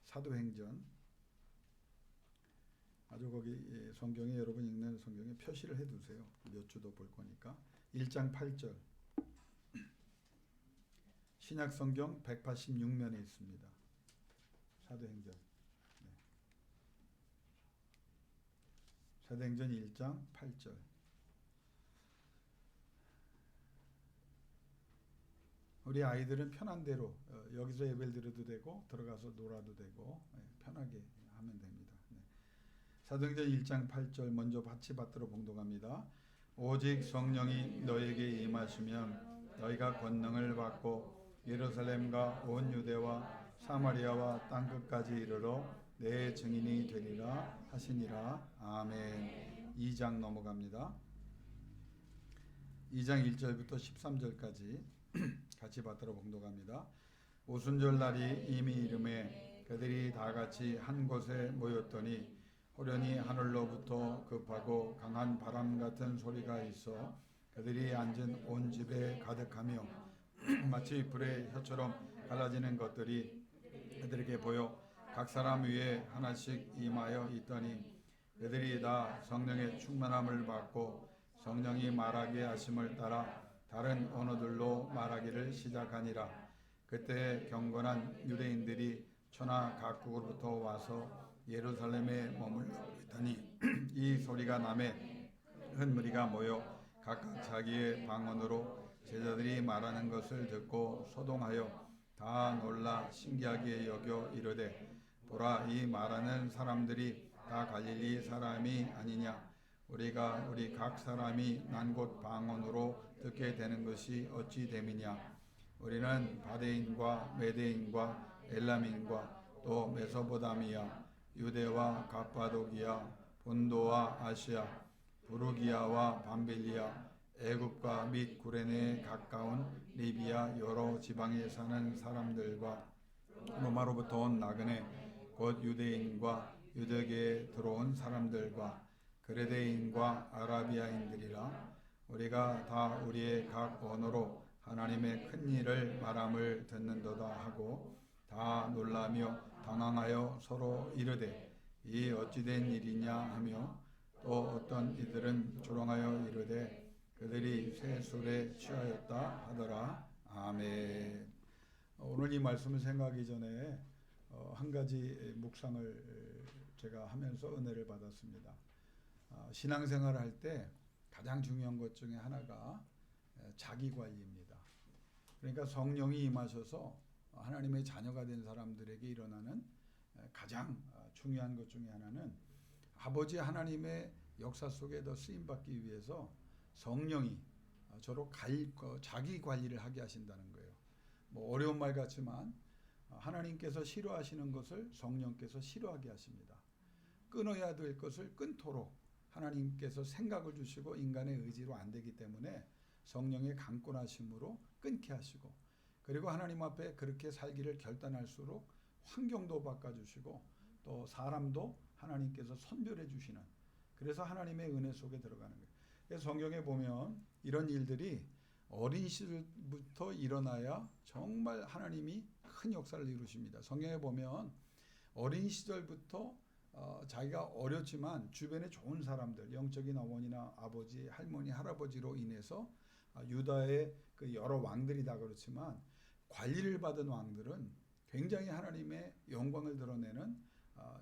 사도행전, 아주 거기 성경에 여러분 읽는 성경에 표시를 해두세요. 몇 주도 볼 거니까. 1장 8절. 신약 성경 186면에 있습니다. 사도행전. 네. 사도행전 1장 8절. 우리 아이들은 편한 대로 여기서 예배를 드려도 되고 들어가서 놀아도 되고 편하게 하면 됩니다. 네. 사도행전 1장 8절 먼저 같이 받들어 봉독합니다. 오직 성령이 너에게 임하시면 너희가 권능을 받고 예루살렘과 온 유대와 사마리아와 땅끝까지 이르러 내 증인이 되리라 하시니라. 아멘. 2장 넘어갑니다. 2장 1절부터 13절까지 같이 받들어 봉독합니다. 오순절 날이 이미 이름에 그들이 다 같이 한 곳에 모였더니 호련히 하늘로부터 급하고 강한 바람 같은 소리가 있어 그들이 앉은 온 집에 가득하며 마치 불의 혀처럼 갈라지는 것들이 그들에게 보여 각 사람 위에 하나씩 임하여 있더니 그들이 다 성령의 충만함을 받고 성령이 말하게 하심을 따라 다른 언어들로 말하기를 시작하니라. 그때 경건한 유대인들이 천하 각국으로부터 와서 예루살렘에 머물러 있더니 이 소리가 남에 큰 무리가 모여 각각 자기의 방언으로 제자들이 말하는 것을 듣고 소동하여 다 놀라 신기하게 여겨 이르되 보라, 이 말하는 사람들이 다 갈릴리 사람이 아니냐. 우리가 우리 각 사람이 난 곳 방언으로 듣게 되는 것이 어찌 됨이냐. 우리는 바데인과 메데인과 엘람인과 또 메소포타미아, 유대와 갑바도기아, 본도와 아시아, 부르기아와 밤빌리아, 애굽과 및 구레네에 가까운 리비아 여러 지방에 사는 사람들과 로마로부터 온 나그네 곧 유대인과 유대계에 들어온 사람들과 그레데인과 아라비아인들이라. 우리가 다 우리의 각 언어로 하나님의 큰 일을 말함을 듣는도다 하고 다 놀라며 당황하여 서로 이르되 이 어찌된 일이냐 하며 또 어떤 이들은 조롱하여 이르되 그들이 새 술에 취하였다 하더라. 아멘. 오늘 이 말씀을 생각하기 전에 한 가지 묵상을 제가 하면서 은혜를 받았습니다. 신앙생활을 할 때 가장 중요한 것 중에 하나가 자기관리입니다. 그러니까 성령이 임하셔서 하나님의 자녀가 된 사람들에게 일어나는 가장 중요한 것 중에 하나는 아버지 하나님의 역사 속에 더 쓰임받기 위해서 성령이 저로 자기 관리를 하게 하신다는 거예요. 뭐 어려운 말 같지만 하나님께서 싫어하시는 것을 성령께서 싫어하게 하십니다. 끊어야 될 것을 끊도록 하나님께서 생각을 주시고 인간의 의지로 안 되기 때문에 성령의 강권하심으로 끊게 하시고, 그리고 하나님 앞에 그렇게 살기를 결단할수록 환경도 바꿔주시고 또 사람도 하나님께서 선별해 주시는, 그래서 하나님의 은혜 속에 들어가는 거예요. 그래서 성경에 보면 이런 일들이 어린 시절부터 일어나야 정말 하나님이 큰 역사를 이루십니다. 성경에 보면 어린 시절부터 자기가 어렸지만 주변에 좋은 사람들, 영적인 어머니나 아버지, 할머니, 할아버지로 인해서 유다의 그 여러 왕들이 다 그렇지만 관리를 받은 왕들은 굉장히 하나님의 영광을 드러내는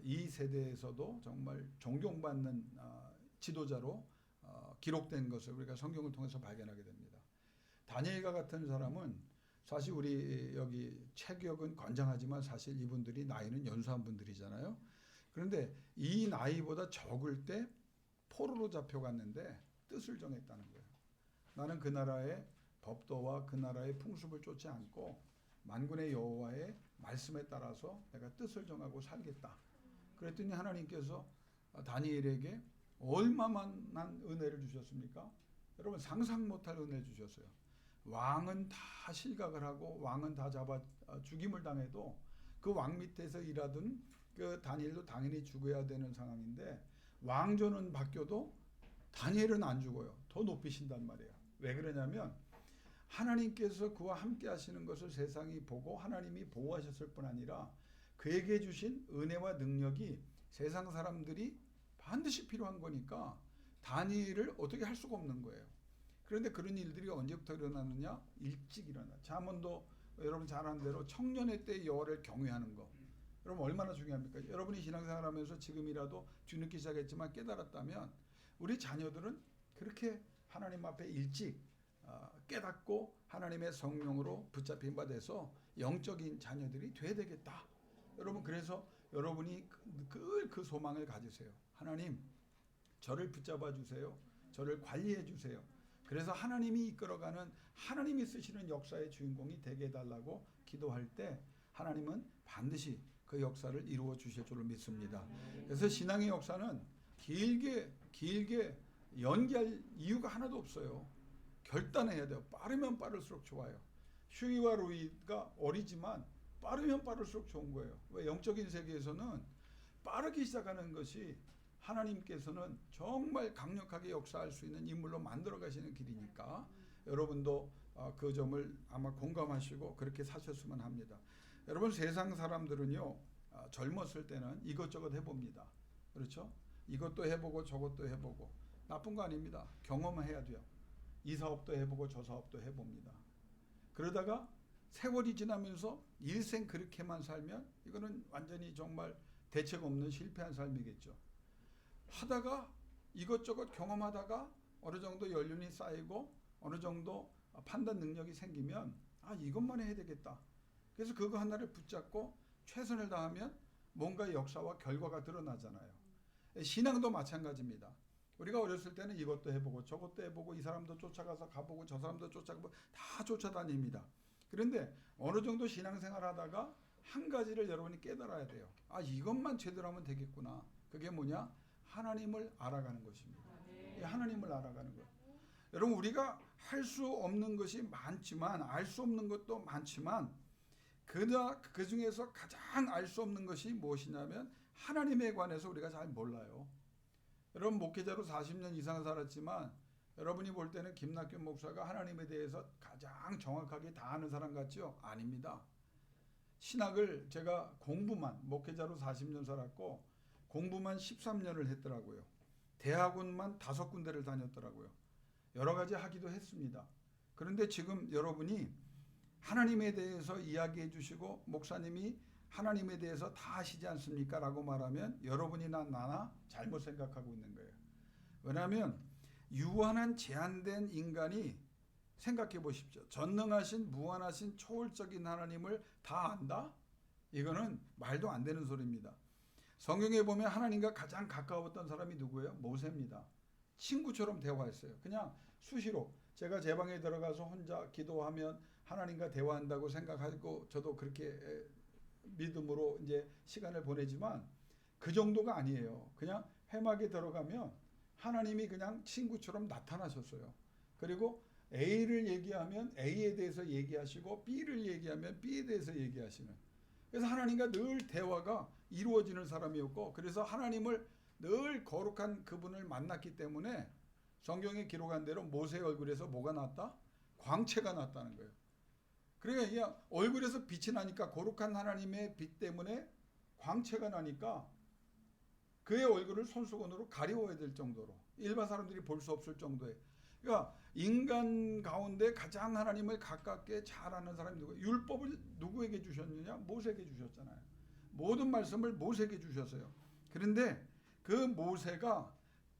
이 세대에서도 정말 존경받는 지도자로 기록된 것을 우리가 성경을 통해서 발견하게 됩니다. 다니엘과 같은 사람은 사실 우리 여기 체격은 건장하지만 사실 이분들이 나이는 연소한 분들이잖아요. 그런데 이 나이보다 적을 때 포로로 잡혀갔는데 뜻을 정했다는 거예요. 나는 그 나라의 법도와 그 나라의 풍습을 쫓지 않고 만군의 여호와의 말씀에 따라서 내가 뜻을 정하고 살겠다. 그랬더니 하나님께서 다니엘에게 얼마만한 은혜를 주셨습니까? 여러분 상상 못할 은혜를 주셨어요. 왕은 다 실각을 하고 왕은 다 잡아 죽임을 당해도 그 왕 밑에서 일하던 그 다니엘도 당연히 죽어야 되는 상황인데 왕조는 바뀌어도 다니엘은 안 죽어요. 더 높이신단 말이에요. 왜 그러냐면 하나님께서 그와 함께 하시는 것을 세상이 보고 하나님이 보호하셨을 뿐 아니라 그에게 주신 은혜와 능력이 세상 사람들이 반드시 필요한 거니까 다니엘을 어떻게 할 수가 없는 거예요. 그런데 그런 일들이 언제부터 일어나느냐? 일찍 일어나. 잠언도 여러분 잘 아는 대로 청년의 때 여호와를 경외하는 거. 여러분 얼마나 중요합니까? 여러분이 신앙생활하면서 지금이라도 뒤늦게 시작했지만 깨달았다면 우리 자녀들은 그렇게 하나님 앞에 일찍 깨닫고 하나님의 성령으로 붙잡힌 바 돼서 영적인 자녀들이 돼야 되겠다. 여러분 그래서 여러분이 늘 그 소망을 가지세요. 하나님 저를 붙잡아 주세요. 저를 관리해 주세요. 그래서 하나님이 이끌어가는 하나님이 쓰시는 역사의 주인공이 되게 해달라고 기도할 때 하나님은 반드시 그 역사를 이루어 주실 줄을 믿습니다. 그래서 신앙의 역사는 길게 연기할 이유가 하나도 없어요. 결단해야 돼요. 빠르면 빠를수록 좋아요. 휴이와 루이가 어리지만 빠르면 빠를수록 좋은 거예요. 왜? 영적인 세계에서는 빠르게 시작하는 것이 하나님께서는 정말 강력하게 역사할 수 있는 인물로 만들어 가시는 길이니까 여러분도 그 점을 아마 공감하시고 그렇게 사셨으면 합니다. 여러분 세상 사람들은요 젊었을 때는 이것저것 해봅니다. 그렇죠? 이것도 해보고 저것도 해보고 나쁜 거 아닙니다. 경험해야 돼요. 이 사업도 해보고 저 사업도 해봅니다. 그러다가 세월이 지나면서 일생 그렇게만 살면 이거는 완전히 정말 대책 없는 실패한 삶이겠죠. 하다가 이것저것 경험하다가 어느 정도 연륜이 쌓이고 어느 정도 판단 능력이 생기면 이것만 해야 되겠다. 그래서 그거 하나를 붙잡고 최선을 다하면 뭔가 역사와 결과가 드러나잖아요. 신앙도 마찬가지입니다. 우리가 어렸을 때는 이것도 해보고 저것도 해보고 이 사람도 쫓아가서 가보고 저 사람도 쫓아가고 다 쫓아다닙니다. 그런데 어느 정도 신앙생활 하다가 한 가지를 여러분이 깨달아야 돼요. 이것만 제대로 하면 되겠구나. 그게 뭐냐? 하나님을 알아가는 것입니다. 하나님을 알아가는 것. 여러분 우리가 할 수 없는 것이 많지만 알 수 없는 것도 많지만 그 중에서 가장 알 수 없는 것이 무엇이냐면 하나님에 관해서 우리가 잘 몰라요. 여러분 목회자로 40년 이상 살았지만 여러분이 볼 때는 김낙균 목사가 하나님에 대해서 가장 정확하게 다 아는 사람 같죠? 아닙니다. 신학을 제가 목회자로 40년 살았고 공부만 13년을 했더라고요. 대학원만 5군데를 다녔더라고요. 여러 가지 하기도 했습니다. 그런데 지금 여러분이 하나님에 대해서 이야기해 주시고 목사님이 하나님에 대해서 다 아시지 않습니까? 라고 말하면 여러분이나 나나 잘못 생각하고 있는 거예요. 왜냐하면 유한한 제한된 인간이 생각해 보십시오. 전능하신 무한하신 초월적인 하나님을 다 안다? 이거는 말도 안 되는 소리입니다. 성경에 보면 하나님과 가장 가까웠던 사람이 누구예요? 모세입니다. 친구처럼 대화했어요. 그냥 수시로 제가 제 방에 들어가서 혼자 기도하면 하나님과 대화한다고 생각하고 저도 그렇게 믿음으로 이제 시간을 보내지만 그 정도가 아니에요. 그냥 회막에 들어가면 하나님이 그냥 친구처럼 나타나셨어요. 그리고 A를 얘기하면 A에 대해서 얘기하시고 B를 얘기하면 B에 대해서 얘기하시는. 그래서 하나님과 늘 대화가 이루어지는 사람이었고 그래서 하나님을 늘 거룩한 그분을 만났기 때문에 성경에 기록한 대로 모세의 얼굴에서 뭐가 났다? 광채가 났다는 거예요. 그러니까 얼굴에서 빛이 나니까 거룩한 하나님의 빛 때문에 광채가 나니까 그의 얼굴을 손수건으로 가려워야 될 정도로 일반 사람들이 볼 수 없을 정도에 그러니까 인간 가운데 가장 하나님을 가깝게 잘 아는 사람이 누구예요? 율법을 누구에게 주셨느냐? 모세에게 주셨잖아요. 모든 말씀을 모세에게 주셨어요. 그런데 그 모세가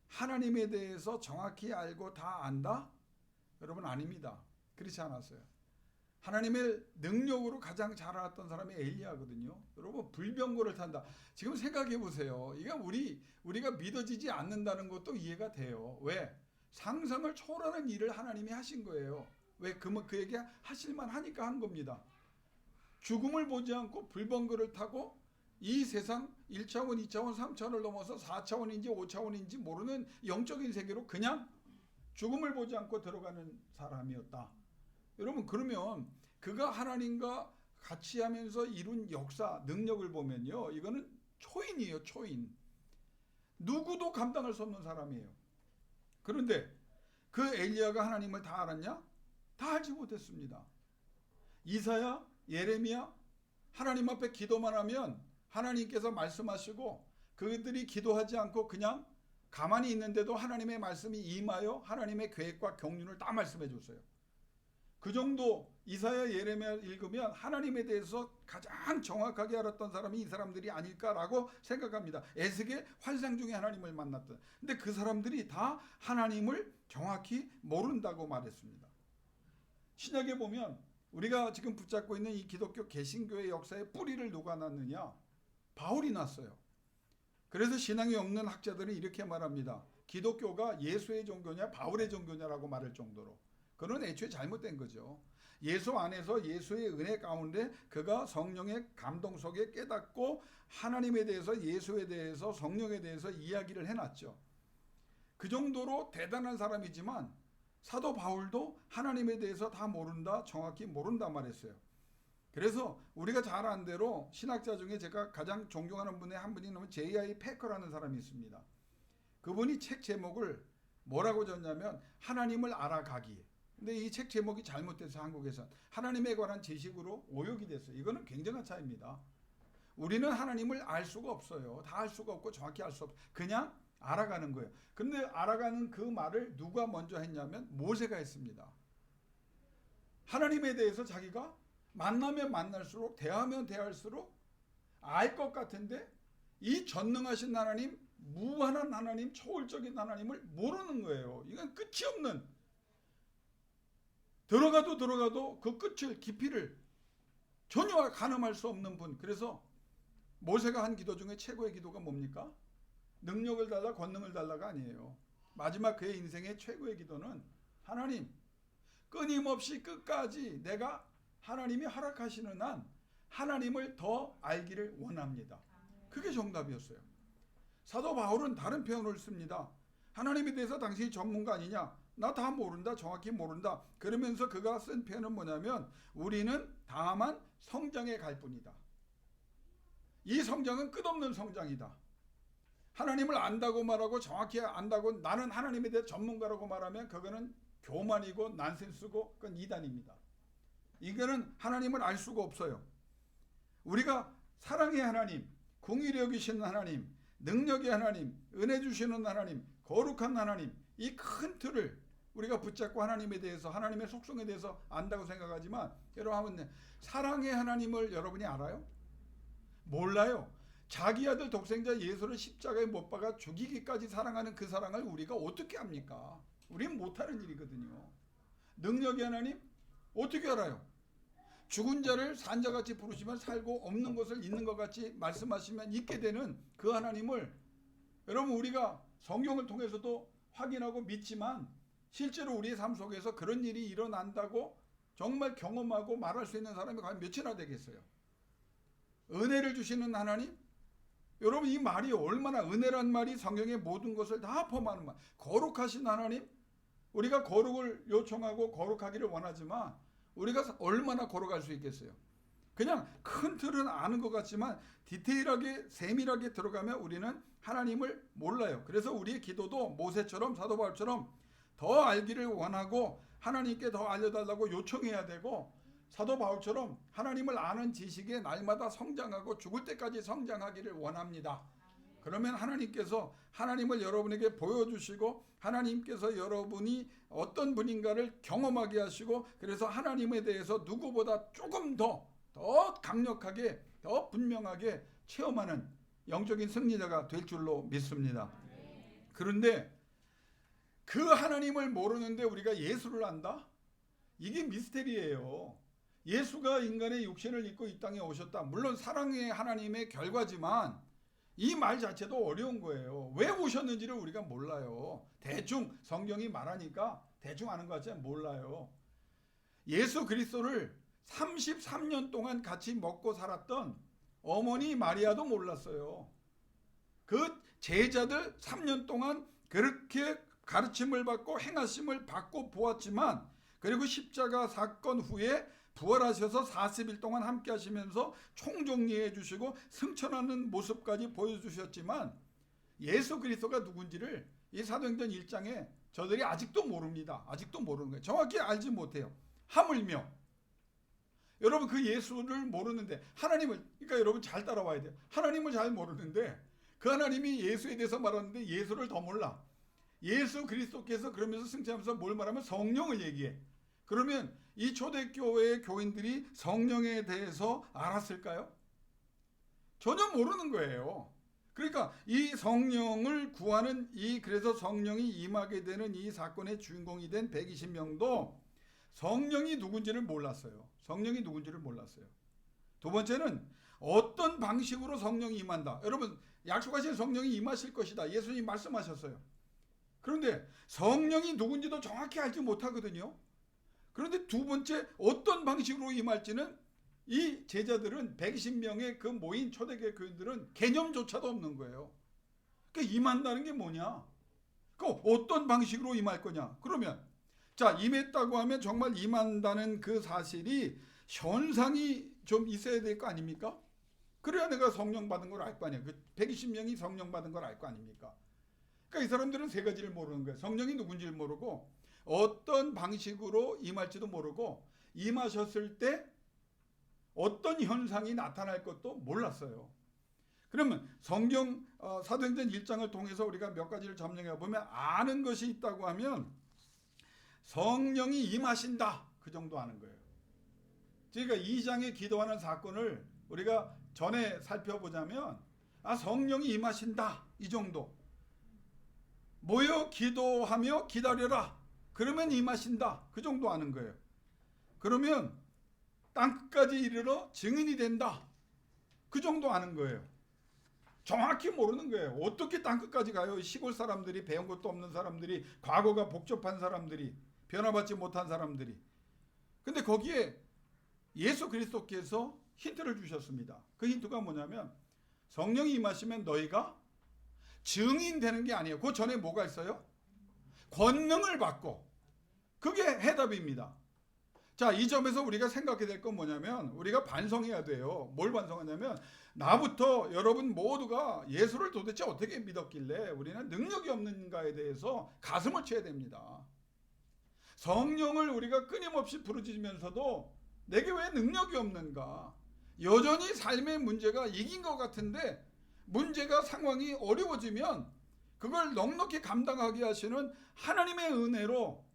하나님에 대해서 정확히 알고 다 안다? 여러분 아닙니다. 그렇지 않았어요. 하나님의 능력으로 가장 잘 알았던 사람이 엘리야거든요. 여러분 불병거를 탄다. 지금 생각해 보세요. 이게 우리가 믿어지지 않는다는 것도 이해가 돼요. 왜? 상상을 초월하는 일을 하나님이 하신 거예요. 왜? 그에게 하실만 하니까 한 겁니다. 죽음을 보지 않고 불병거를 타고 이 세상 1차원, 2차원, 3차원을 넘어서 4차원인지 5차원인지 모르는 영적인 세계로 그냥 죽음을 보지 않고 들어가는 사람이었다. 여러분 그러면 그가 하나님과 같이 하면서 이룬 역사, 능력을 보면요. 이거는 초인이에요. 초인. 누구도 감당할 수 없는 사람이에요. 그런데 그 엘리야가 하나님을 다 알았냐? 다 알지 못했습니다. 이사야, 예레미야 하나님 앞에 기도만 하면 하나님께서 말씀하시고 그들이 기도하지 않고 그냥 가만히 있는데도 하나님의 말씀이 임하여 하나님의 계획과 경륜을 다 말씀해 줬어요. 그 정도 이사야 예레미야 읽으면 하나님에 대해서 가장 정확하게 알았던 사람이 이 사람들이 아닐까라고 생각합니다. 에스겔 환상 중에 하나님을 만났던. 근데 그 사람들이 다 하나님을 정확히 모른다고 말했습니다. 신약에 보면 우리가 지금 붙잡고 있는 이 기독교 개신교의 역사의 뿌리를 누가 놨느냐? 바울이 놨어요. 그래서 신앙이 없는 학자들은 이렇게 말합니다. 기독교가 예수의 종교냐 바울의 종교냐라고 말할 정도로. 그건 애초에 잘못된 거죠. 예수 안에서 예수의 은혜 가운데 그가 성령의 감동 속에 깨닫고 하나님에 대해서 예수에 대해서 성령에 대해서 이야기를 해놨죠. 그 정도로 대단한 사람이지만 사도 바울도 하나님에 대해서 다 모른다, 정확히 모른다 말했어요. 그래서 우리가 잘 아는 대로 신학자 중에 제가 가장 존경하는 분의 한 분이 J.I. 패커라는 사람이 있습니다. 그분이 책 제목을 뭐라고 줬냐면 하나님을 알아가기. 근데 이 책 제목이 잘못돼서 한국에서 하나님에 관한 지식으로 오역이 됐어요. 이거는 굉장한 차이입니다. 우리는 하나님을 알 수가 없어요. 다 알 수가 없고 정확히 알 수 없어요. 그냥 알아가는 거예요. 근데 알아가는 그 말을 누가 먼저 했냐면 모세가 했습니다. 하나님에 대해서 자기가 만나면 만날수록 대하면 대할수록 알 것 같은데 이 전능하신 하나님, 무한한 하나님, 초월적인 하나님을 모르는 거예요. 이건 끝이 없는, 들어가도 그 끝을 깊이를 전혀 가늠할 수 없는 분. 그래서 모세가 한 기도 중에 최고의 기도가 뭡니까? 능력을 달라 권능을 달라가 아니에요. 마지막 그의 인생의 최고의 기도는 하나님, 끊임없이 끝까지 내가 하나님이 허락하시는 한 하나님을 더 알기를 원합니다. 그게 정답이었어요. 사도 바울은 다른 표현을 씁니다. 하나님에 대해서 당신이 전문가 아니냐? 나 다 모른다, 정확히 모른다. 그러면서 그가 쓴 표현은 뭐냐면 우리는 다만 성장해 갈 뿐이다. 이 성장은 끝없는 성장이다. 하나님을 안다고 말하고 정확히 안다고 나는 하나님에 대해 전문가라고 말하면 그거는 교만이고 난센스고 그건 이단입니다. 이거는 하나님을 알 수가 없어요. 우리가 사랑의 하나님, 공의를 여기시는 하나님, 능력의 하나님, 은혜 주시는 하나님, 거룩한 하나님, 이 큰 틀을 우리가 붙잡고 하나님에 대해서, 하나님의 속성에 대해서 안다고 생각하지만 여러분, 사랑의 하나님을 여러분이 알아요? 몰라요. 자기 아들 독생자 예수를 십자가에 못 박아 죽이기까지 사랑하는 그 사랑을 우리가 어떻게 합니까? 우리는 못하는 일이거든요. 능력의 하나님 어떻게 알아요? 죽은 자를 산자같이 부르시면 살고 없는 것을 있는 것 같이 말씀하시면 있게 되는 그 하나님을 여러분 우리가 성경을 통해서도 확인하고 믿지만 실제로 우리의 삶 속에서 그런 일이 일어난다고 정말 경험하고 말할 수 있는 사람이 과연 몇이나 되겠어요? 은혜를 주시는 하나님? 여러분 이 말이 얼마나, 은혜란 말이 성경의 모든 것을 다 포함하는 말. 거룩하신 하나님? 우리가 거룩을 요청하고 거룩하기를 원하지만 우리가 얼마나 거룩할 수 있겠어요? 그냥 큰 틀은 아는 것 같지만 디테일하게 세밀하게 들어가면 우리는 하나님을 몰라요. 그래서 우리의 기도도 모세처럼 사도 바울처럼 더 알기를 원하고 하나님께 더 알려달라고 요청해야 되고, 사도 바울처럼 하나님을 아는 지식에 날마다 성장하고 죽을 때까지 성장하기를 원합니다. 그러면 하나님께서 하나님을 여러분에게 보여주시고 하나님께서 여러분이 어떤 분인가를 경험하게 하시고, 그래서 하나님에 대해서 누구보다 조금 더 강력하게, 더 분명하게 체험하는 영적인 승리자가 될 줄로 믿습니다. 그런데 그 하나님을 모르는데 우리가 예수를 안다? 이게 미스테리예요. 예수가 인간의 육신을 입고 이 땅에 오셨다. 물론 사랑의 하나님의 결과지만 이 말 자체도 어려운 거예요. 왜 오셨는지를 우리가 몰라요. 대충 성경이 말하니까 대충 아는 것 같지만 몰라요. 예수 그리스도를 33년 동안 같이 먹고 살았던 어머니 마리아도 몰랐어요. 그 제자들 3년 동안 그렇게 가르침을 받고 행하심을 받고 보았지만, 그리고 십자가 사건 후에 부활하셔서 40일 동안 함께 하시면서 총정리해 주시고 승천하는 모습까지 보여주셨지만 예수 그리스도가 누군지를 이 사도행전 1장에 저들이 아직도 모릅니다. 아직도 모르는 거예요. 정확히 알지 못해요. 하물며 여러분 그 예수를 모르는데 하나님을, 그러니까 여러분 잘 따라와야 돼요. 하나님을 잘 모르는데 그 하나님이 예수에 대해서 말하는데 예수를 더 몰라. 예수 그리스도께서 그러면서 승천하면서 뭘 말하면 성령을 얘기해. 그러면 이 초대교회의 교인들이 성령에 대해서 알았을까요? 전혀 모르는 거예요. 그러니까 이 성령을 구하는 그래서 성령이 임하게 되는 이 사건의 주인공이 된 120명도 성령이 누군지를 몰랐어요. 성령이 누군지를 몰랐어요. 두 번째는 어떤 방식으로 성령이 임한다. 여러분 약속하신 성령이 임하실 것이다. 예수님 말씀하셨어요. 그런데 성령이 누군지도 정확히 알지 못하거든요. 그런데 두 번째 어떤 방식으로 임할지는 이 제자들은 120명의 그 모인 초대교회 교인들은 개념조차도 없는 거예요. 그러니까 임한다는 게 뭐냐? 그 어떤 방식으로 임할 거냐? 그러면 자, 임했다고 하면 정말 임한다는 그 사실이 현상이 좀 있어야 될 거 아닙니까? 그래야 내가 성령 받은 걸 알 거 아니야. 그 120명이 성령 받은 걸 알 거 아닙니까? 그러니까 이 사람들은 세 가지를 모르는 거예요. 성령이 누군지를 모르고 어떤 방식으로 임할지도 모르고 임하셨을 때 어떤 현상이 나타날 것도 몰랐어요. 그러면 성경 사도행전 1장을 통해서 우리가 몇 가지를 점령해 보면 아는 것이 있다고 하면 성령이 임하신다, 그 정도 아는 거예요. 그러니까 2장에 기도하는 사건을 우리가 전에 살펴보자면 성령이 임하신다, 이 정도. 모여 기도하며 기다려라, 그러면 임하신다, 그 정도 아는 거예요. 그러면 땅끝까지 이르러 증인이 된다, 그 정도 아는 거예요. 정확히 모르는 거예요. 어떻게 땅끝까지 가요? 시골 사람들이, 배운 것도 없는 사람들이, 과거가 복잡한 사람들이, 변화받지 못한 사람들이. 근데 거기에 예수 그리스도께서 힌트를 주셨습니다. 그 힌트가 뭐냐면 성령이 임하시면 너희가 증인되는 게 아니에요. 그 전에 뭐가 있어요? 권능을 받고. 그게 해답입니다. 자, 이 점에서 우리가 생각해야 될 건 뭐냐면 우리가 반성해야 돼요. 뭘 반성하냐면 나부터 여러분 모두가 예수를 도대체 어떻게 믿었길래 우리는 능력이 없는가에 대해서 가슴을 쳐야 됩니다. 성령을 우리가 끊임없이 부르짖으면서도 내게 왜 능력이 없는가? 여전히 삶의 문제가 이긴 것 같은데 문제가 상황이 어려워지면 그걸 넉넉히 감당하게 하시는 하나님의 은혜로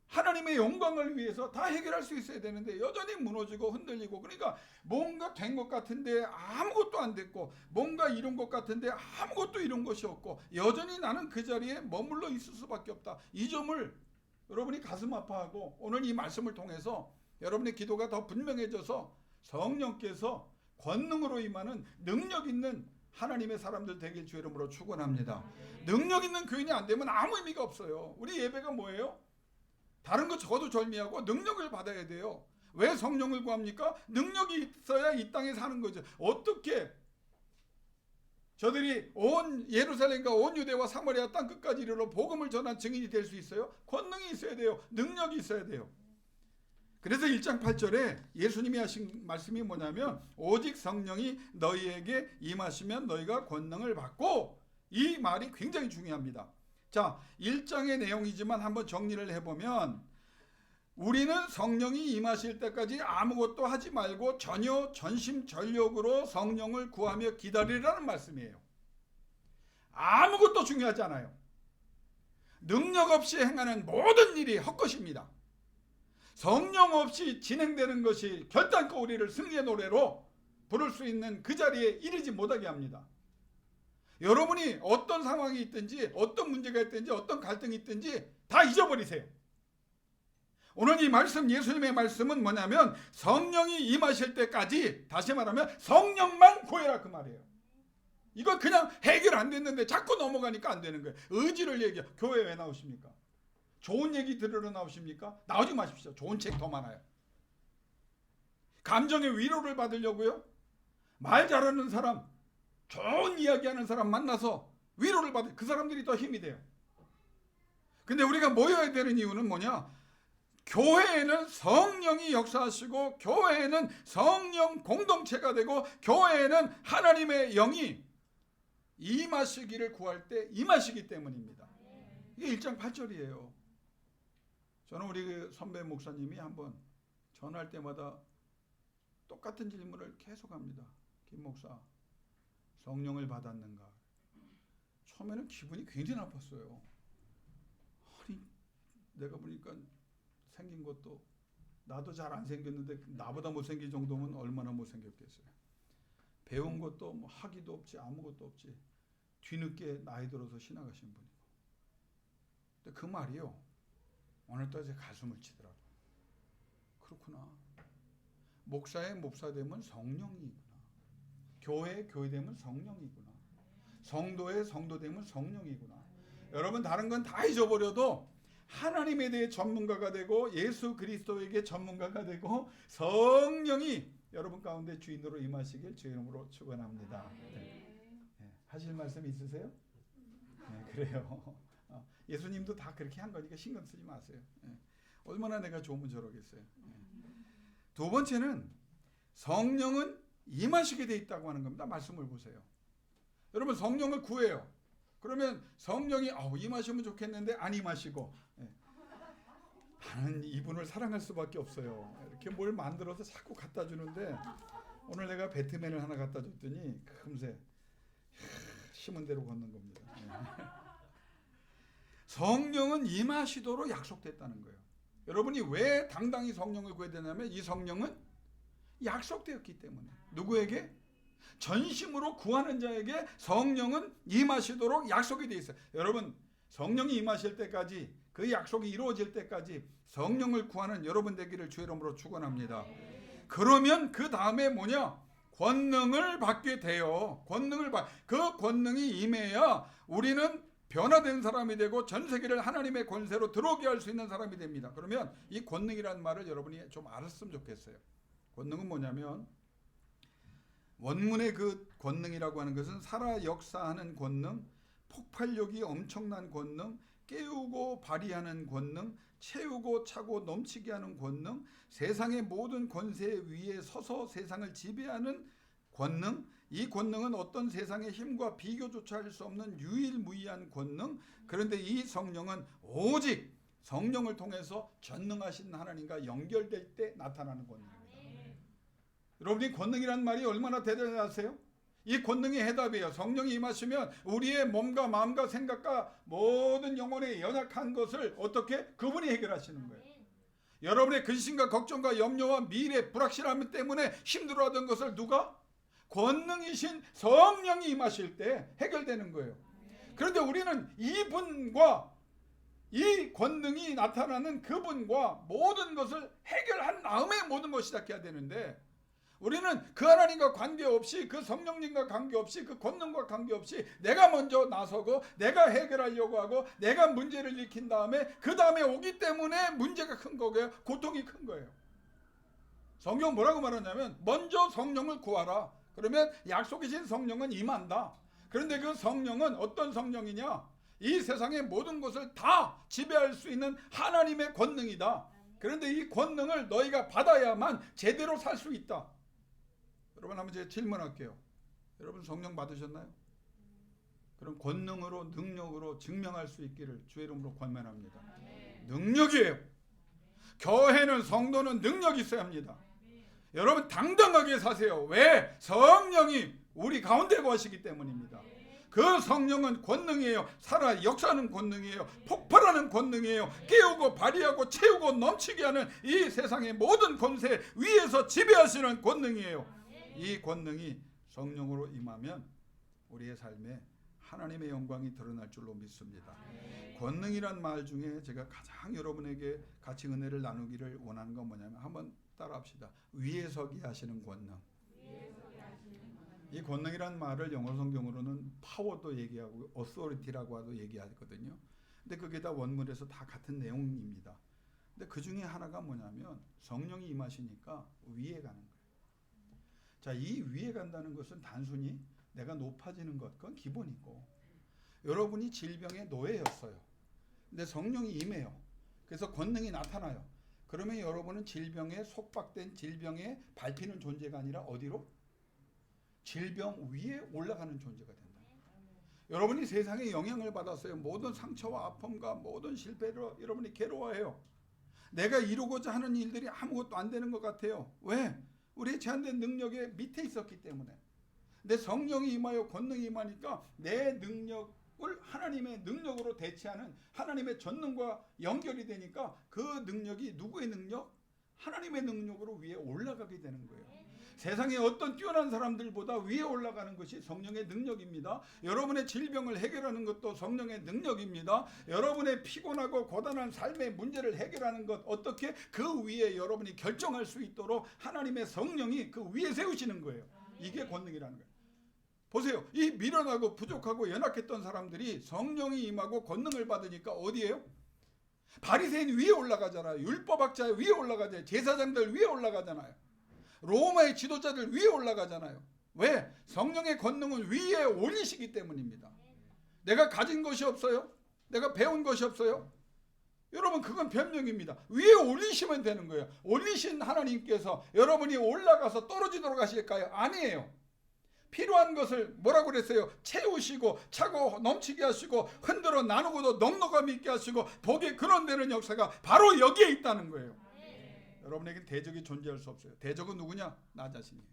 하나님의 영광을 위해서 다 해결할 수 있어야 되는데 여전히 무너지고 흔들리고, 그러니까 뭔가 된 것 같은데 아무것도 안 됐고 뭔가 이룬 것 같은데 아무것도 이룬 것이 없고 여전히 나는 그 자리에 머물러 있을 수밖에 없다. 이 점을 여러분이 가슴 아파하고 오늘 이 말씀을 통해서 여러분의 기도가 더 분명해져서 성령께서 권능으로 임하는 능력 있는 하나님의 사람들 되길 주의 이름으로 축원합니다. 능력 있는 교인이 안 되면 아무 의미가 없어요. 우리 예배가 뭐예요? 다른 거 적어도 절미하고 능력을 받아야 돼요. 왜 성령을 구합니까? 능력이 있어야 이 땅에 사는 거죠. 어떻게 저들이 온 예루살렘과 온 유대와 사마리아 땅 끝까지 이르러 복음을 전한 증인이 될 수 있어요? 권능이 있어야 돼요. 능력이 있어야 돼요. 그래서 1장 8절에 예수님이 하신 말씀이 뭐냐면 오직 성령이 너희에게 임하시면 너희가 권능을 받고, 이 말이 굉장히 중요합니다. 자, 1장의 내용이지만 한번 정리를 해보면 우리는 성령이 임하실 때까지 아무것도 하지 말고 전혀 전심전력으로 성령을 구하며 기다리라는 말씀이에요. 아무것도 중요하지 않아요. 능력 없이 행하는 모든 일이 헛것입니다. 성령 없이 진행되는 것이 결단코 우리를 승리의 노래로 부를 수 있는 그 자리에 이르지 못하게 합니다. 여러분이 어떤 상황이 있든지 어떤 문제가 있든지 어떤 갈등이 있든지 다 잊어버리세요. 오늘 이 말씀, 예수님의 말씀은 뭐냐면 성령이 임하실 때까지, 다시 말하면 성령만 구해라, 그 말이에요. 이거 그냥 해결 안 됐는데 자꾸 넘어가니까 안 되는 거예요. 의지를 얘기해. 교회 왜 나오십니까? 좋은 얘기 들으러 나오십니까? 나오지 마십시오. 좋은 책 더 많아요. 감정의 위로를 받으려고요? 말 잘하는 사람, 좋은 이야기하는 사람 만나서 위로를 받을, 그 사람들이 더 힘이 돼요. 근데 우리가 모여야 되는 이유는 뭐냐? 교회에는 성령이 역사하시고 교회에는 성령 공동체가 되고 교회에는 하나님의 영이 임하시기를 구할 때 임하시기 때문입니다. 이게 1장 8절이에요. 저는 우리 선배 목사님이 한번 전화할 때마다 똑같은 질문을 계속합니다. 김 목사, 성령을 받았는가? 처음에는 기분이 굉장히 나빴어요. 아니, 내가 보니까 생긴 것도 나도 잘 안 생겼는데 나보다 못생긴 정도면 얼마나 못생겼겠어요. 배운 것도 뭐 학위도 없지, 아무것도 없지. 뒤늦게 나이 들어서 신학 가신 분이고. 근데 그 말이요, 오늘따라 제 가슴을 치더라고요. 그렇구나. 목사의 목사 되면 성령이구나. 교회의 교회 되면 성령이구나. 성도의 성도 되면 성령이구나. 여러분, 다른 건 다 잊어버려도 하나님에 대해 전문가가 되고 예수 그리스도에게 전문가가 되고 성령이 여러분 가운데 주인으로 임하시길 주의 이름으로 축원합니다. 네. 하실 말씀 있으세요? 네, 그래요. 예수님도 다 그렇게 한 거니까 신경 쓰지 마세요. 얼마나 내가 좋으면 저러겠어요. 두 번째는 성령은 임하시게 돼 있다고 하는 겁니다. 말씀을 보세요. 여러분, 성령을 구해요. 그러면 성령이 임하시면 좋겠는데 안 임하시고, 나는 이분을 사랑할 수밖에 없어요. 이렇게 뭘 만들어서 자꾸 갖다 주는데 오늘 내가 배트맨을 하나 갖다 줬더니 금세 심은 대로 걷는 겁니다. 성령은 임하시도록 약속됐다는 거예요. 여러분이 왜 당당히 성령을 구해야 되냐면 이 성령은 약속되었기 때문에. 누구에게? 전심으로 구하는 자에게 성령은 임하시도록 약속이 되어 있어요. 여러분, 성령이 임하실 때까지, 그 약속이 이루어질 때까지 성령을 구하는 여러분 되기를 주의 이름으로 축원합니다. 그러면 그 다음에 뭐냐? 권능을 받게 돼요. 그 권능이 임해야 우리는 변화된 사람이 되고 전 세계를 하나님의 권세로 들어오게 할 수 있는 사람이 됩니다. 그러면 이 권능이라는 말을 여러분이 좀 알았으면 좋겠어요. 권능은 뭐냐면, 원문의 그 권능이라고 하는 것은 살아 역사하는 권능, 폭발력이 엄청난 권능, 깨우고 발휘하는 권능, 채우고 차고 넘치게 하는 권능, 세상의 모든 권세 위에 서서 세상을 지배하는 권능. 이 권능은 어떤 세상의 힘과 비교조차 할 수 없는 유일무이한 권능. 그런데 이 성령은 오직 성령을 통해서 전능하신 하나님과 연결될 때 나타나는 권능입니다. 여러분이 권능이란 말이 얼마나 대단하세요? 이 권능이 해답이에요. 성령이 임하시면 우리의 몸과 마음과 생각과 모든 영혼의 연약한 것을 어떻게? 그분이 해결하시는 거예요. 여러분의 근심과 걱정과 염려와 미래, 불확실함 때문에 힘들어하던 것을 누가? 권능이신 성령이 임하실 때 해결되는 거예요. 그런데 우리는 이분과 이 권능이 나타나는 그분과 모든 것을 해결한 다음에 모든 것을 시작해야 되는데, 우리는 그 하나님과 관계없이, 그 성령님과 관계없이, 그 권능과 관계없이 내가 먼저 나서고 내가 해결하려고 하고 내가 문제를 일으킨 다음에 그 다음에 오기 때문에 문제가 큰 거고요. 고통이 큰 거예요. 성경 뭐라고 말하냐면 먼저 성령을 구하라. 그러면 약속이신 성령은 임한다. 그런데 그 성령은 어떤 성령이냐? 이 세상의 모든 것을 다 지배할 수 있는 하나님의 권능이다. 그런데 이 권능을 너희가 받아야만 제대로 살 수 있다. 여러분, 한번 제가 질문할게요. 여러분 성령 받으셨나요? 그럼 권능으로, 능력으로 증명할 수 있기를 주의 이름으로 권면합니다. 능력이에요. 교회는, 성도는 능력이 있어야 합니다. 여러분 당당하게 사세요. 왜? 성령이 우리 가운데 거하시기 때문입니다. 그 성령은 권능이에요. 살아 역사하는 권능이에요. 폭발하는 권능이에요. 깨우고 발휘하고 채우고 넘치게 하는 이 세상의 모든 권세 위에서 지배하시는 권능이에요. 이 권능이 성령으로 임하면 우리의 삶에 하나님의 영광이 드러날 줄로 믿습니다. 권능이란 말 중에 제가 가장 여러분에게 같이 은혜를 나누기를 원하는 건 뭐냐면, 한번 따라합시다. 위에 서게 하시는 권능. 이 권능이란 말을 영어 성경으로는 파워도 얘기하고 authority라고도 얘기하거든요. 근데 그게 다 원문에서 다 같은 내용입니다. 근데 그 중에 하나가 뭐냐면 성령이 임하시니까 위에 가는 거예요. 자, 이 위에 간다는 것은 단순히 내가 높아지는 것, 그건 기본이고, 여러분이 질병의 노예였어요. 근데 성령이 임해요. 그래서 권능이 나타나요. 그러면 여러분은 질병에 속박된, 질병에 밟히는 존재가 아니라 어디로? 질병 위에 올라가는 존재가 된다. 여러분이 세상에 영향을 받았어요. 모든 상처와 아픔과 모든 실패로 여러분이 괴로워해요. 내가 이루고자 하는 일들이 아무것도 안 되는 것 같아요. 왜? 우리의 제한된 능력의 밑에 있었기 때문에. 내 성령이 임하여 권능이 임하니까 내 능력을 하나님의 능력으로 대체하는 하나님의 전능과 연결이 되니까 그 능력이 누구의 능력? 하나님의 능력으로 위에 올라가게 되는 거예요. 세상에 어떤 뛰어난 사람들보다 위에 올라가는 것이 성령의 능력입니다. 여러분의 질병을 해결하는 것도 성령의 능력입니다. 여러분의 피곤하고 고단한 삶의 문제를 해결하는 것, 어떻게 그 위에 여러분이 결정할 수 있도록 하나님의 성령이 그 위에 세우시는 거예요. 이게 권능이라는 거예요. 보세요. 이 미련하고 부족하고 연약했던 사람들이 성령이 임하고 권능을 받으니까 어디예요? 바리새인 위에 올라가잖아요. 율법학자 위에 올라가잖아요. 제사장들 위에 올라가잖아요. 로마의 지도자들 위에 올라가잖아요. 왜? 성령의 권능은 위에 올리시기 때문입니다. 내가 가진 것이 없어요? 내가 배운 것이 없어요? 여러분, 그건 변명입니다. 위에 올리시면 되는 거예요. 올리신 하나님께서 여러분이 올라가서 떨어지도록 하실까요? 아니에요. 필요한 것을 뭐라고 그랬어요? 채우시고 차고 넘치게 하시고 흔들어 나누고도 넉넉함이 있게 하시고 복에 근원되는 역사가 바로 여기에 있다는 거예요. 여러분에게 대적이 존재할 수 없어요. 대적은 누구냐? 나 자신이에요.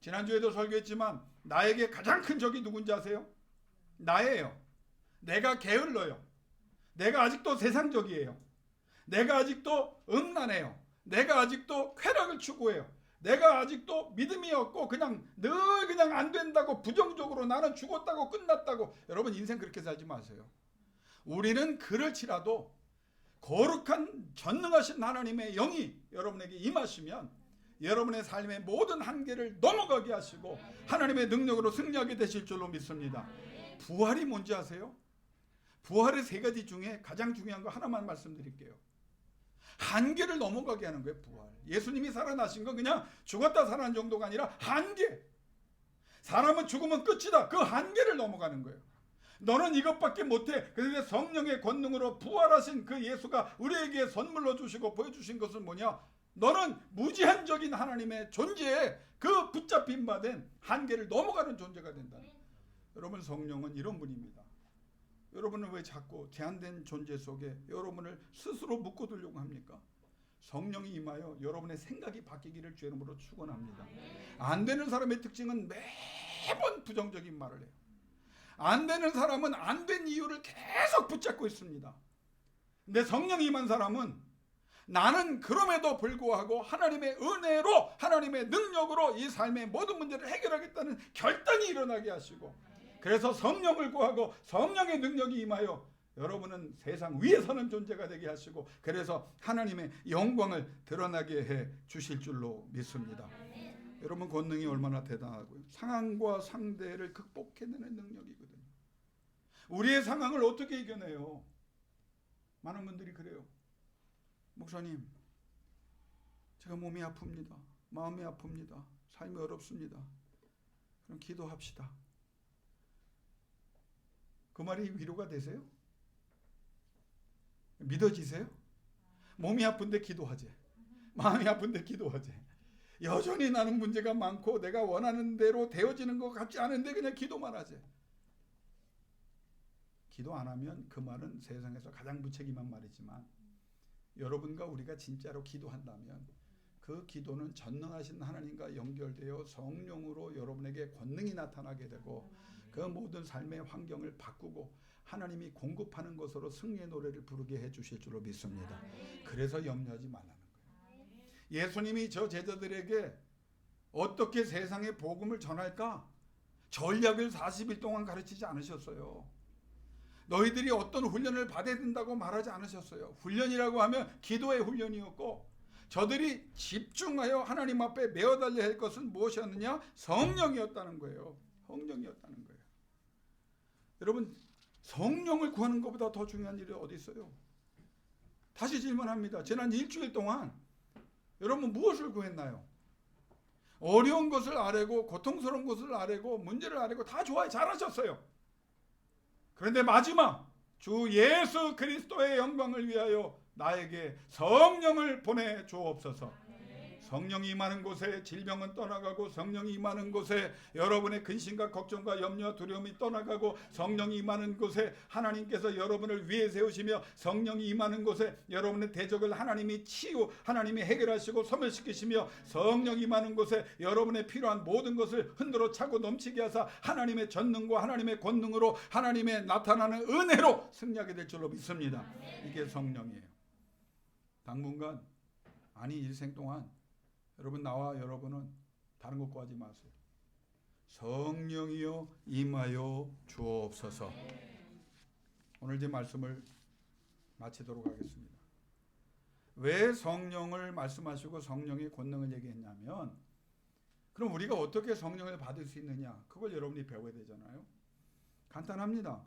지난주에도 설교했지만 나에게 가장 큰 적이 누군지 아세요? 나예요. 내가 게을러요. 내가 아직도 세상적이에요. 내가 아직도 음란해요. 내가 아직도 쾌락을 추구해요. 내가 아직도 믿음이 없고 그냥 안 된다고 부정적으로 나는 죽었다고 끝났다고. 여러분, 인생 그렇게 살지 마세요. 우리는 그럴지라도 거룩한 전능하신 하나님의 영이 여러분에게 임하시면 여러분의 삶의 모든 한계를 넘어가게 하시고 하나님의 능력으로 승리하게 되실 줄로 믿습니다. 부활이 뭔지 아세요? 부활의 세 가지 중에 가장 중요한 거 하나만 말씀드릴게요. 한계를 넘어가게 하는 거예요. 부활. 예수님이 살아나신 건 그냥 죽었다 살아난 정도가 아니라 한계. 사람은 죽으면 끝이다. 그 한계를 넘어가는 거예요. 너는 이것밖에 못해. 그런데 성령의 권능으로 부활하신 그 예수가 우리에게 선물로 주시고 보여주신 것은 뭐냐? 너는 무제한적인 하나님의 존재에 그 붙잡힌 바 된 한계를 넘어가는 존재가 된다. 여러분, 성령은 이런 분입니다. 여러분은 왜 자꾸 제한된 존재 속에 여러분을 스스로 묶어두려고 합니까? 성령이 임하여 여러분의 생각이 바뀌기를 주의 이름으로 축원합니다. 안 되는 사람의 특징은 매번 부정적인 말을 해요. 안 되는 사람은 안 된 이유를 계속 붙잡고 있습니다. 근데 성령이 임한 사람은 나는 그럼에도 불구하고 하나님의 은혜로 하나님의 능력으로 이 삶의 모든 문제를 해결하겠다는 결단이 일어나게 하시고, 그래서 성령을 구하고 성령의 능력이 임하여 여러분은 세상 위에 서는 존재가 되게 하시고, 그래서 하나님의 영광을 드러나게 해 주실 줄로 믿습니다. 여러분, 권능이 얼마나 대단하고요. 상황과 상대를 극복해내는 능력이거든요. 우리의 상황을 어떻게 이겨내요? 많은 분들이 그래요. 목사님, 제가 몸이 아픕니다. 마음이 아픕니다. 삶이 어렵습니다. 그럼 기도합시다. 그 말이 위로가 되세요? 믿어지세요? 몸이 아픈데 기도하지. 마음이 아픈데 기도하지. 여전히 나는 문제가 많고 내가 원하는 대로 되어지는 것 같지 않은데 그냥 기도만 하지. 기도 안 하면 그 말은 세상에서 가장 무책임한 말이지만, 여러분과 우리가 진짜로 기도한다면 그 기도는 전능하신 하나님과 연결되어 성령으로 여러분에게 권능이 나타나게 되고 그 모든 삶의 환경을 바꾸고 하나님이 공급하는 것으로 승리의 노래를 부르게 해주실 줄로 믿습니다. 그래서 염려하지 말라는 거예요. 예수님이 저 제자들에게 어떻게 세상에 복음을 전할까? 전략을 40일 동안 가르치지 않으셨어요. 너희들이 어떤 훈련을 받아야 된다고 말하지 않으셨어요. 훈련이라고 하면 기도의 훈련이었고, 저들이 집중하여 하나님 앞에 메어달려야 할 것은 무엇이었느냐? 성령이었다는 거예요. 성령이었다는 거예요. 여러분, 성령을 구하는 것보다 더 중요한 일이 어디 있어요? 다시 질문합니다. 지난 일주일 동안 여러분 무엇을 구했나요? 어려운 것을 아뢰고 고통스러운 것을 아뢰고 문제를 아뢰고 다 좋아요. 잘하셨어요. 그런데 마지막 주 예수 그리스도의 영광을 위하여 나에게 성령을 보내 주옵소서. 성령이 임하는 곳에 질병은 떠나가고, 성령이 임하는 곳에 여러분의 근심과 걱정과 염려와 두려움이 떠나가고, 성령이 임하는 곳에 하나님께서 여러분을 위해 세우시며, 성령이 임하는 곳에 여러분의 대적을 하나님이 하나님이 해결하시고 소멸시키시며, 성령이 임하는 곳에 여러분의 필요한 모든 것을 흔들어 차고 넘치게 하사 하나님의 전능과 하나님의 권능으로 하나님의 나타나는 은혜로 승리하게 될 줄로 믿습니다. 이게 성령이에요. 당분간, 아니 일생 동안 여러분, 나와 여러분은 다른 것 구하지 마세요. 성령이여 임하여 주옵소서. 오늘 제 말씀을 마치도록 하겠습니다. 왜 성령을 말씀하시고 성령의 권능을 얘기했냐면, 그럼 우리가 어떻게 성령을 받을 수 있느냐, 그걸 여러분이 배워야 되잖아요. 간단합니다.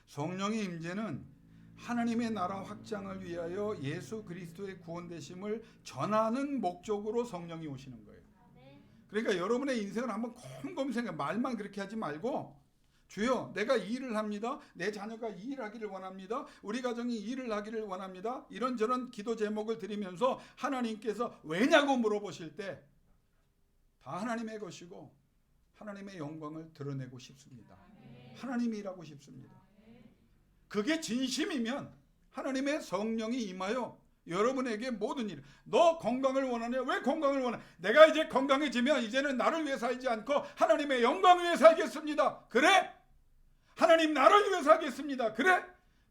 성령의 임재는 하나님의 나라 확장을 위하여 예수 그리스도의 구원되심을 전하는 목적으로 성령이 오시는 거예요. 그러니까 여러분의 인생을 한번 곰곰이 생각해. 말만 그렇게 하지 말고, 주여 내가 이 일을 합니다. 내 자녀가 이 일을 하기를 원합니다. 우리 가정이 이 일을 하기를 원합니다. 이런저런 기도 제목을 드리면서 하나님께서 왜냐고 물어보실 때 다 하나님의 것이고 하나님의 영광을 드러내고 싶습니다. 하나님이 일하고 싶습니다. 그게 진심이면 하나님의 성령이 임하여 여러분에게 모든 일, 너 건강을 원하냐? 왜 건강을 원하냐? 내가 이제 건강해지면 이제는 나를 위해 살지 않고 하나님의 영광을 위해 살겠습니다. 그래? 하나님 나를 위해 살겠습니다. 그래?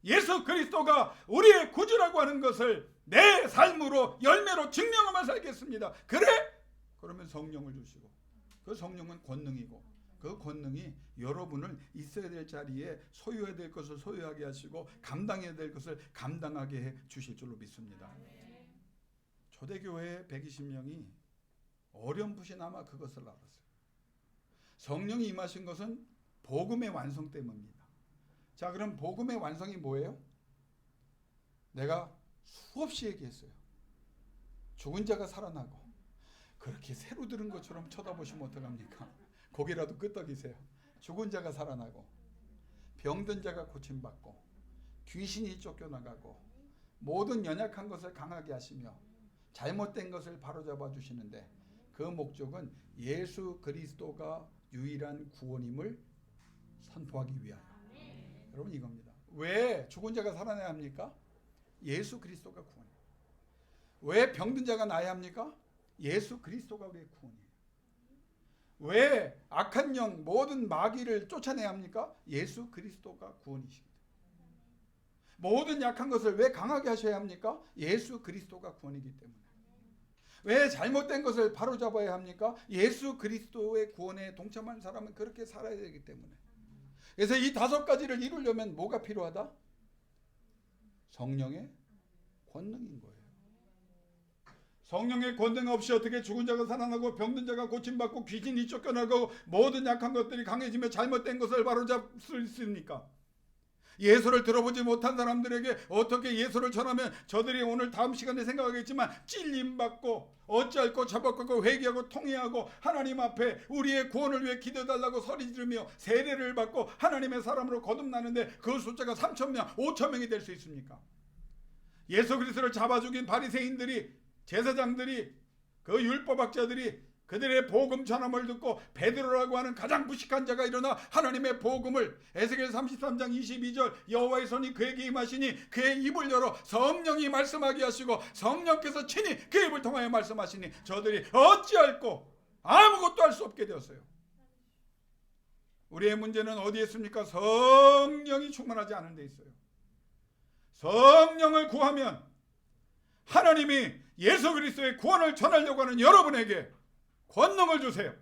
예수 그리스도가 우리의 구주라고 하는 것을 내 삶으로 열매로 증명하며 살겠습니다. 그래? 그러면 성령을 주시고, 그 성령은 권능이고, 그 권능이 여러분을 있어야 될 자리에 소유해야 될 것을 소유하게 하시고 감당해야 될 것을 감당하게 해 주실 줄로 믿습니다. 초대교회 120명이 어렴풋이나마 그것을 알았어요. 성령이 임하신 것은 복음의 완성 때문입니다. 자, 그럼 복음의 완성이 뭐예요? 내가 수없이 얘기했어요. 죽은 자가 살아나고. 그렇게 새로 들은 것처럼 쳐다보시면 어떡합니까? 고개라도 끄덕이세요. 죽은 자가 살아나고, 병든 자가 고침받고, 귀신이 쫓겨나가고, 모든 연약한 것을 강하게 하시며 잘못된 것을 바로잡아 주시는데, 그 목적은 예수 그리스도가 유일한 구원임을 선포하기 위하여. 여러분, 이겁니다. 왜 죽은 자가 살아나야 합니까? 예수 그리스도가 구원이에요. 왜 병든 자가 나아야 합니까? 예수 그리스도가 우리의 구원이에요. 왜 악한 영, 모든 마귀를 쫓아내야 합니까? 예수 그리스도가 구원이십니다. 모든 약한 것을 왜 강하게 하셔야 합니까? 예수 그리스도가 구원이기 때문에. 왜 잘못된 것을 바로잡아야 합니까? 예수 그리스도의 구원에 동참한 사람은 그렇게 살아야 되기 때문에. 그래서 이 5가지를 이루려면 뭐가 필요하다? 성령의 권능인 거예요. 성령의 권능 없이 어떻게 죽은 자가 살아나고 병든 자가 고침받고 귀신이 쫓겨나고 모든 약한 것들이 강해지며 잘못된 것을 바로잡을 수 있습니까? 예수를 들어보지 못한 사람들에게 어떻게 예수를 전하면 저들이 오늘 다음 시간에 생각하겠지만 찔림받고 어찌할꼬 잡아먹고 회개하고 통회하고 하나님 앞에 우리의 구원을 위해 기도해달라고 소리 지르며 세례를 받고 하나님의 사람으로 거듭나는데 그 숫자가 3,000명 5,000명이 될 수 있습니까? 예수 그리스도를 잡아 죽인 바리새인들이, 제사장들이, 그 율법학자들이 그들의 복음 전함을 듣고 베드로라고 하는 가장 무식한 자가 일어나 하나님의 복음을, 에스겔 33장 22절 여호와의 손이 그에게 임하시니 그의 입을 열어 성령이 말씀하게 하시고 성령께서 친히 그 입을 통하여 말씀하시니 저들이 어찌할꼬 아무것도 할 수 없게 되었어요. 우리의 문제는 어디에 있습니까? 성령이 충만하지 않은 데 있어요. 성령을 구하면 하나님이 예수 그리스도의 구원을 전하려고 하는 여러분에게 권능을 주세요.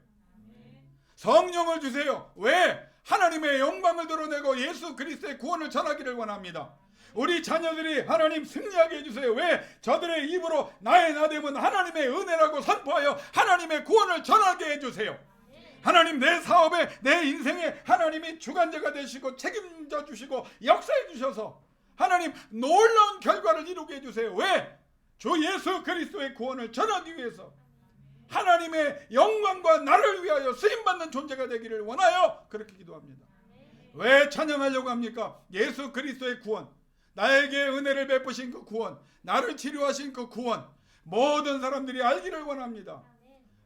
성령을 주세요. 왜? 하나님의 영광을 드러내고 예수 그리스도의 구원을 전하기를 원합니다. 우리 자녀들이 하나님 승리하게 해주세요. 왜? 저들의 입으로 나의 나됨은 하나님의 은혜라고 선포하여 하나님의 구원을 전하게 해주세요. 하나님, 내 사업에, 내 인생에 하나님이 주관자가 되시고 책임져 주시고 역사해 주셔서 하나님 놀라운 결과를 이루게 해주세요. 왜? 주 예수 그리스도의 구원을 전하기 위해서 하나님의 영광과 나를 위하여 쓰임받는 존재가 되기를 원하여 그렇게 기도합니다. 왜 찬양하려고 합니까? 예수 그리스도의 구원, 나에게 은혜를 베푸신 그 구원, 나를 치료하신 그 구원, 모든 사람들이 알기를 원합니다.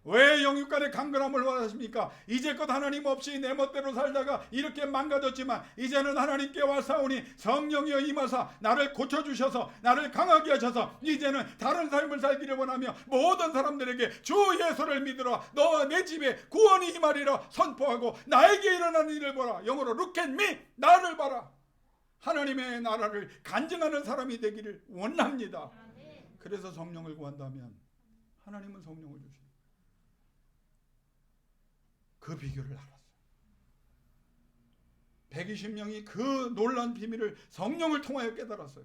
왜 영육간의 강건함을 원하십니까? 이제껏 하나님 없이 내 멋대로 살다가 이렇게 망가졌지만 이제는 하나님께 와사오니 성령이여 임하사 나를 고쳐주셔서 나를 강하게 하셔서 이제는 다른 삶을 살기를 원하며 모든 사람들에게 주 예수를 믿으라 너와 내 집에 구원이 임하리라 선포하고 나에게 일어나는 일을 보라. 영어로 look at me, 나를 봐라. 하나님의 나라를 간증하는 사람이 되기를 원합니다. 그래서 성령을 구한다면 하나님은 성령을 주십니다. 그 비결을 알았어요. 120명이 그 놀라운 비밀을 성령을 통하여 깨달았어요.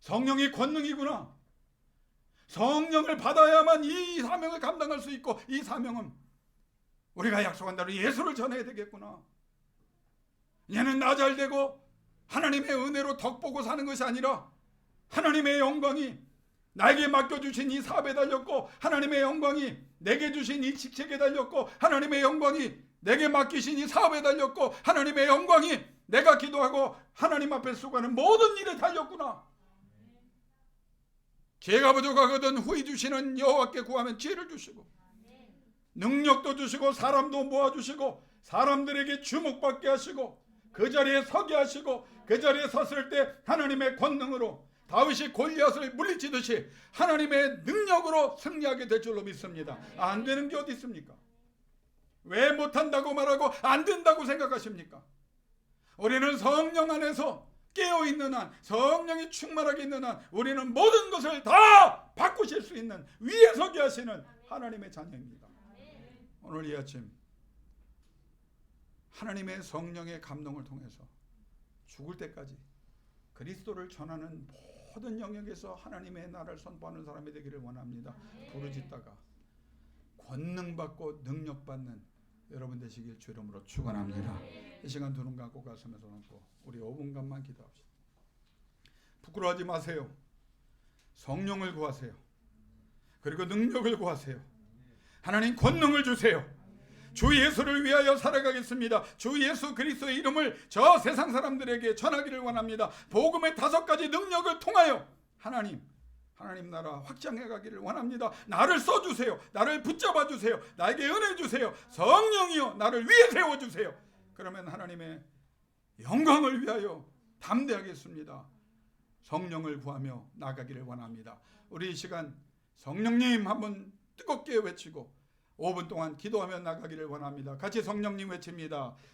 성령이 권능이구나. 성령을 받아야만 이 사명을 감당할 수 있고 이 사명은 우리가 약속한 대로 예수를 전해야 되겠구나. 얘는 나 잘 되고 하나님의 은혜로 덕 보고 사는 것이 아니라 하나님의 영광이 나에게 맡겨주신 이 사업에 달렸고 하나님의 영광이 내게 주신 이 직책에 달렸고 하나님의 영광이 내게 맡기신 이 사업에 달렸고 하나님의 영광이 내가 기도하고 하나님 앞에 수고하는 모든 일에 달렸구나. 지혜가 부족하거든 후히 주시는 여호와께 구하면 지혜를 주시고 능력도 주시고 사람도 모아주시고 사람들에게 주목받게 하시고 그 자리에 서게 하시고 그 자리에 섰을 때 하나님의 권능으로 다윗이 골리앗을 물리치듯이 하나님의 능력으로 승리하게 될 줄로 믿습니다. 안 되는 게 어디 있습니까? 왜 못한다고 말하고 안 된다고 생각하십니까? 우리는 성령 안에서 깨어있는 한, 성령이 충만하게 있는 한 우리는 모든 것을 다 바꾸실 수 있는 위에 서게 하시는 하나님의 자녀입니다. 오늘 이 아침 하나님의 성령의 감동을 통해서 죽을 때까지 그리스도를 전하는 모든 영역에서 하나님의 나라를 선포하는 사람이 되기를 원합니다. 부르짖다가 권능받고 능력받는 여러분 되시길 주 이름으로 축원합니다. 이 시간 두 눈 감고 가슴에 손 얹고 우리 5분간만 기도합시다. 부끄러워하지 마세요. 성령을 구하세요. 그리고 능력을 구하세요. 하나님 권능을 주세요. 주 예수를 위하여 살아가겠습니다. 주 예수 그리스도의 이름을 저 세상 사람들에게 전하기를 원합니다. 복음의 5가지 능력을 통하여 하나님 나라 확장해 가기를 원합니다. 나를 써주세요. 나를 붙잡아 주세요. 나에게 은혜 주세요. 성령이여 나를 위에 세워주세요. 그러면 하나님의 영광을 위하여 담대하겠습니다. 성령을 구하며 나가기를 원합니다. 우리 이 시간 성령님 한번 뜨겁게 외치고 5분 동안 기도하며 나가기를 원합니다. 같이 성령님 외칩니다.